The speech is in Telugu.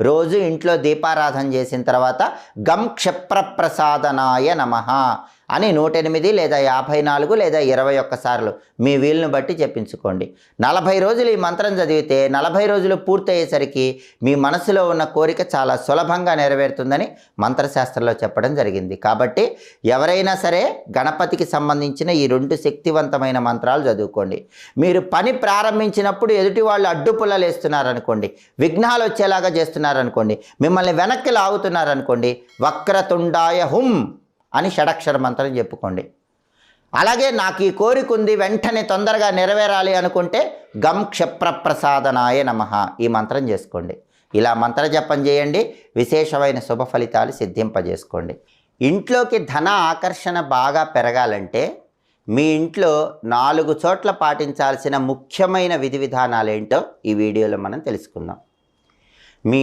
రోజు ఇంట్లో దీపారాధన చేసిన తర్వాత గం క్షప్రప్రసాదనాయ నమః అని 108 లేదా 54 లేదా 21 సార్లు మీ వీలును బట్టి చెప్పించుకోండి. 40 రోజులు ఈ మంత్రం చదివితే 40 రోజులు పూర్తయ్యేసరికి మీ మనసులో ఉన్న కోరిక చాలా సులభంగా నెరవేరుతుందని మంత్రశాస్త్రంలో చెప్పడం జరిగింది. కాబట్టి ఎవరైనా సరే గణపతికి సంబంధించిన ఈ 2 శక్తివంతమైన మంత్రాలు చదువుకోండి. మీరు పని ప్రారంభించినప్పుడు ఎదుటి వాళ్ళు అడ్డుపుల్లలు వేస్తున్నారనుకోండి, విఘ్నాలు వచ్చేలాగా చేస్తున్నారనుకోండి, మిమ్మల్ని వెనక్కి లాగుతున్నారనుకోండి, వక్రతుండాయ హుం అని షడక్షర మంత్రం చెప్పుకోండి. అలాగే నాకు ఈ కోరిక ఉంది, వెంటనే తొందరగా నెరవేరాలి అనుకుంటే గం క్షప్రప్రసాదనాయ నమః ఈ మంత్రం చేసుకోండి. ఇలా మంత్ర జపం చేయండి, విశేషమైన శుభ ఫలితాలు సిద్ధింపజేసుకోండి. ఇంట్లోకి ధన ఆకర్షణ బాగా పెరగాలంటే మీ ఇంట్లో 4 చోట్ల పాటించాల్సిన ముఖ్యమైన విధి విధానాలు ఏంటో ఈ వీడియోలో మనం తెలుసుకుందాం. మీ